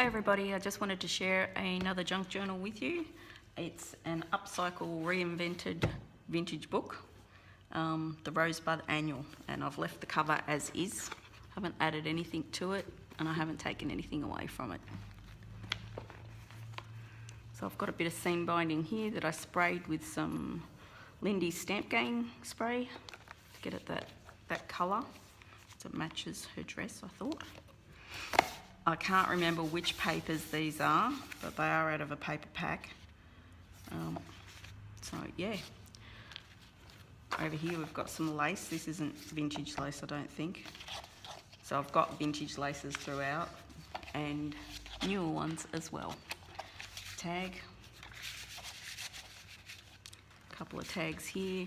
Hi everybody, I just wanted to share another junk journal with you. It's an upcycle reinvented vintage book, the Rosebud Annual, and I've left the cover as is. Haven't added anything to it and I haven't taken anything away from it. So I've got a bit of seam binding here that I sprayed with some Lindy's Stamp Gang spray to get it that colour so it matches her dress, I thought. I can't remember which papers these are, but they are out of a paper pack. So yeah. Over here we've got some lace. This isn't vintage lace, I don't think. So I've got vintage laces throughout and newer ones as well. Tag. A couple of tags here.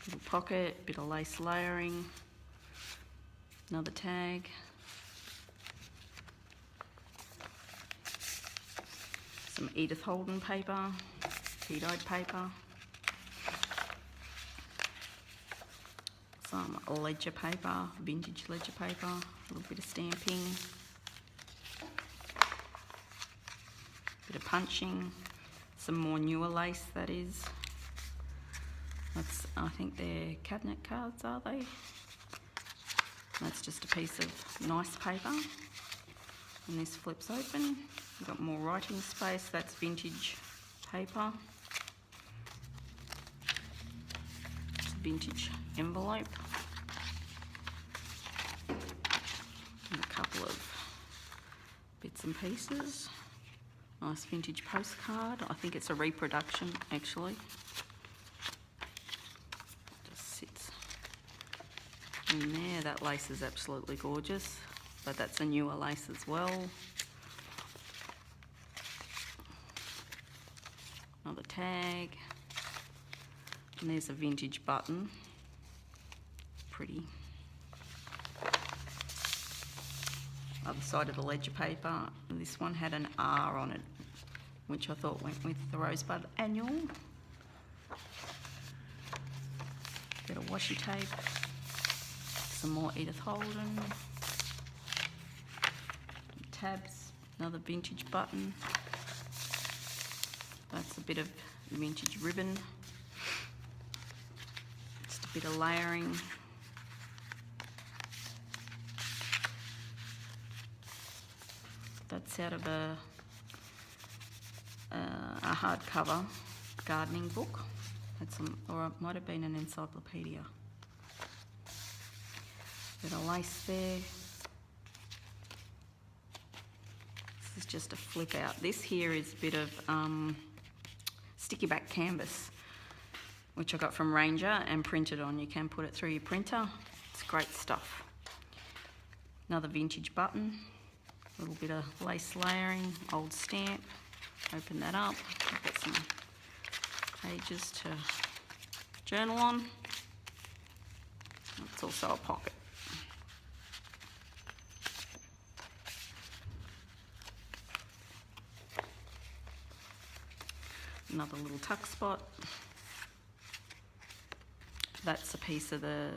Little pocket, bit of lace layering. Another tag. Some Edith Holden paper, tea-dyed paper. Some ledger paper, vintage ledger paper, a little bit of stamping. Bit of punching, some more newer lace that is. I think they're cabinet cards, are they? That's just a piece of nice paper, and this flips open. We've got more writing space, that's vintage paper. It's a vintage envelope. And a couple of bits and pieces. Nice vintage postcard. I think it's a reproduction actually. In there, that lace is absolutely gorgeous, but that's a newer lace as well. Another tag, and there's a vintage button, pretty. Other side of the ledger paper, and this one had an R on it, which I thought went with the Rosebud Annual. Bit of washi tape. Some more Edith Holden, tabs, another vintage button, that's a bit of vintage ribbon, just a bit of layering, that's out of a hardcover gardening book, or it might have been an encyclopedia. Bit of lace there. This is just a flip out. This here is a bit of sticky back canvas, which I got from Ranger and printed on. You can put it through your printer. It's great stuff. Another vintage button. A little bit of lace layering, old stamp. Open that up. I've got some pages to journal on. It's also a pocket. Another little tuck spot. That's a piece of the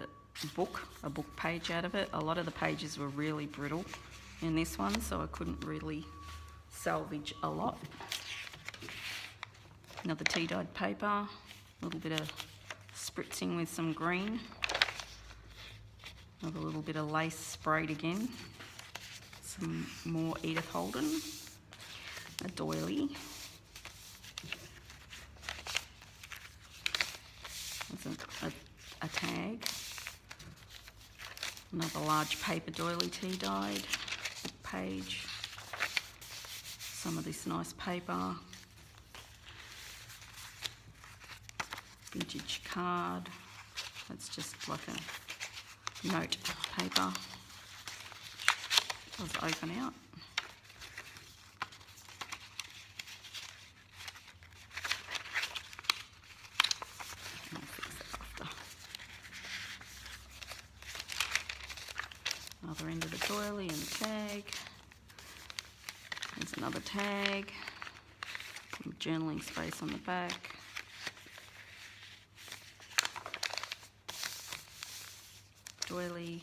book, a book page out of it. A lot of the pages were really brittle in this one, so I couldn't really salvage a lot. Another tea-dyed paper, a little bit of spritzing with some green. Another little bit of lace sprayed again. Some more Edith Holden, a doily. A tag, another large paper doily tea-dyed page, some of this nice paper, vintage card, that's just like a note paper, does open out. Other end of the doily and the tag. There's another tag. Some journaling space on the back. Doily.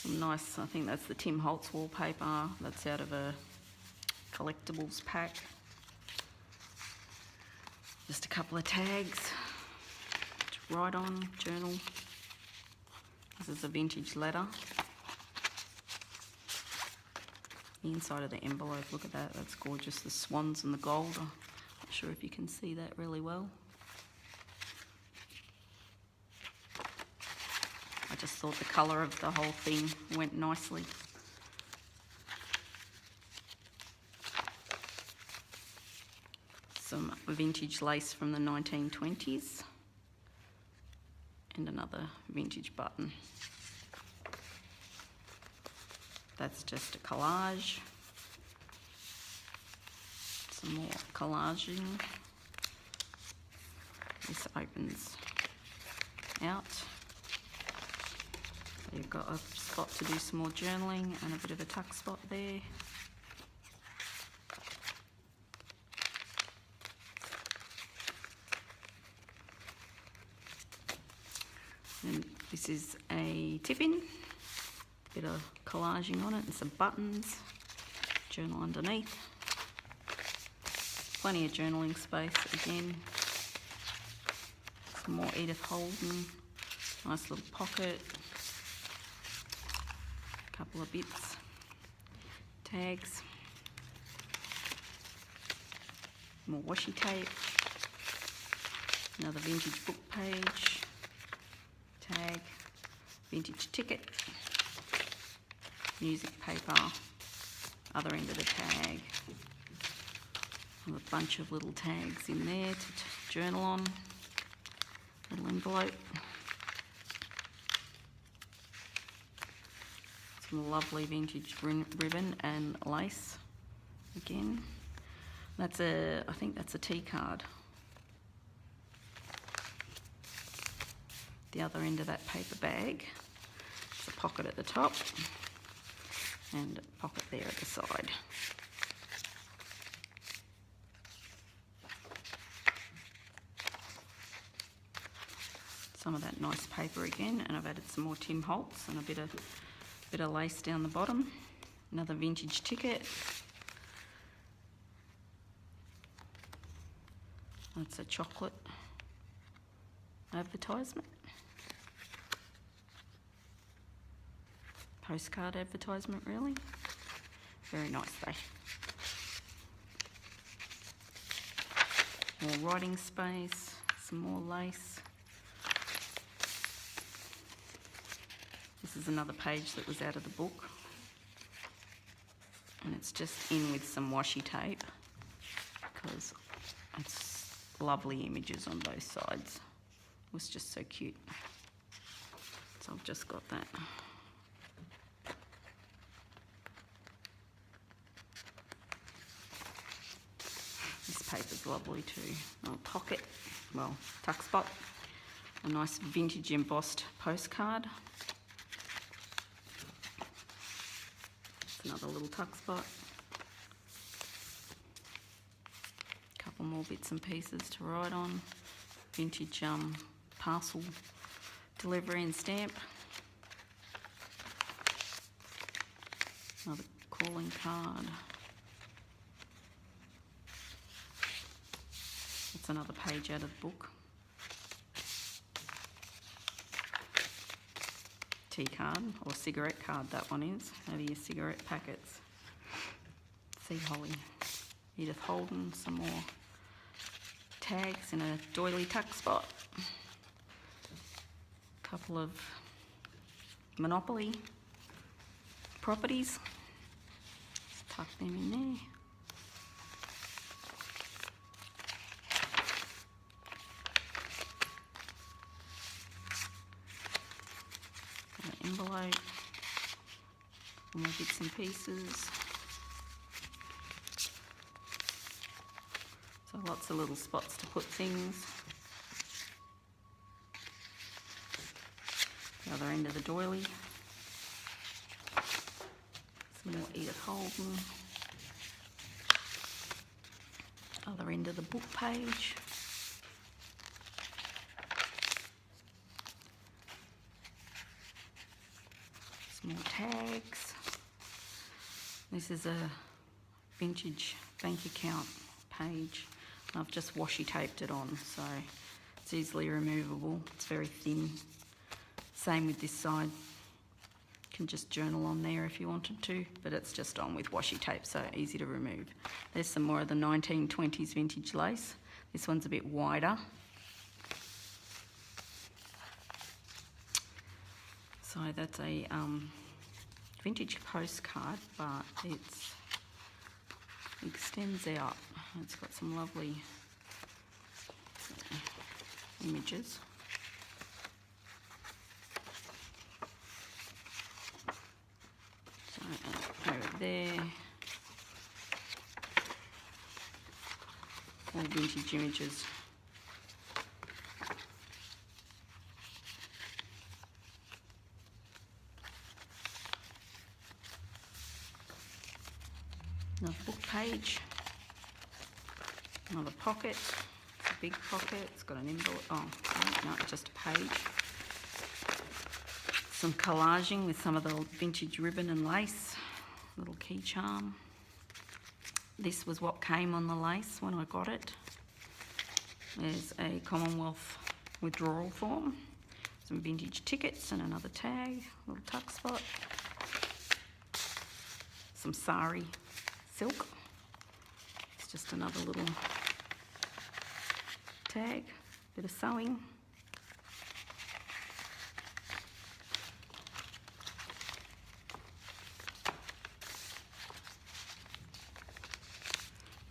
Some nice, I think that's the Tim Holtz wallpaper. That's out of a collectibles pack. Just a couple of tags to write on, journal. This is a vintage letter. The inside of the envelope, look at that, that's gorgeous. The swans and the gold. I'm not sure if you can see that really well. I just thought the colour of the whole thing went nicely. Some vintage lace from the 1920s and another vintage button. That's just a collage. Some more collaging. This opens out. So you've got a spot to do some more journaling and a bit of a tuck spot there. And this is a tip-in, bit of collaging on it and some buttons, journal underneath. Plenty of journaling space again. Some more Edith Holden, nice little pocket. A couple of bits, tags, more washi tape, another vintage book page, tag, vintage ticket, music paper, other end of the tag, and a bunch of little tags in there to journal on, little envelope. Some lovely vintage ribbon and lace again. That's I think that's a tea card. The other end of that paper bag, it's a pocket at the top and a pocket there at the side. Some of that nice paper again, and I've added some more Tim Holtz and a bit of lace down the bottom. Another vintage ticket. That's a chocolate advertisement. Postcard advertisement, really. Very nice though. More writing space, some more lace. This is another page that was out of the book. And it's just in with some washi tape because it's lovely images on both sides. It was just so cute. So I've just got that. This paper's lovely too. Oh, pocket, well, tuck spot. A nice vintage embossed postcard. Another little tuck spot. A couple more bits and pieces to write on. Vintage parcel delivery and stamp. Another calling card. That's another page out of the book. Tea card or cigarette card, that one is. Maybe your cigarette packets. Sea Holly. Edith Holden, some more tags in a doily tuck spot. A couple of Monopoly properties. Just tuck them in there. Envelope, more bits and pieces. So lots of little spots to put things. The other end of the doily. Some more Edith Holden. Other end of the book page. Some more tags. This is a vintage bank account page. I've just washi taped it on, so it's easily removable. It's very thin. Same with this side. You can just journal on there if you wanted to, but it's just on with washi tape, so easy to remove. There's some more of the 1920s vintage lace. This one's a bit wider. So that's a vintage postcard, but it extends out. It's got some lovely images. So over there, all vintage images. Another book page, another pocket. It's a big pocket. It's got an envelope. Oh, no, just a page. Some collaging with some of the vintage ribbon and lace. Little key charm. This was what came on the lace when I got it. There's a Commonwealth withdrawal form. Some vintage tickets and another tag. Little tuck spot. Some sari silk. It's just another little tag, bit of sewing.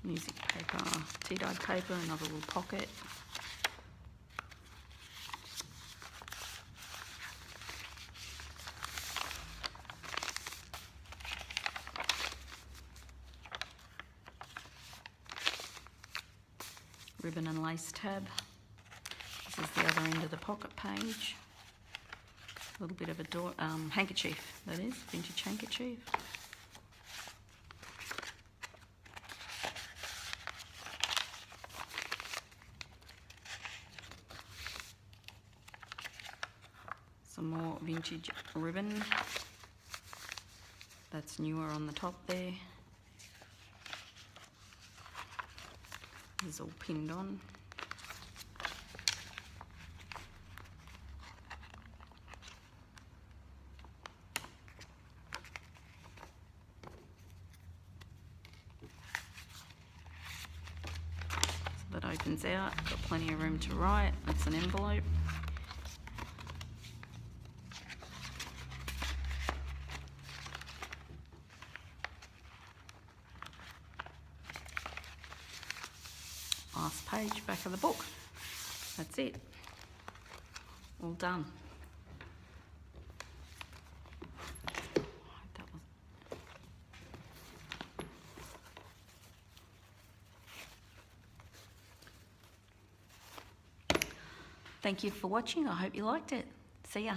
Music paper, tea-dyed paper, another little pocket. Ribbon and lace tab. This is the other end of the pocket page. A little bit of a handkerchief, that is, vintage handkerchief. Some more vintage ribbon. That's newer on the top there. This is all pinned on. So that opens out, got plenty of room to write. That's an envelope. Last page, back of the book. That's it. All done. Thank you for watching. I hope you liked it. See ya.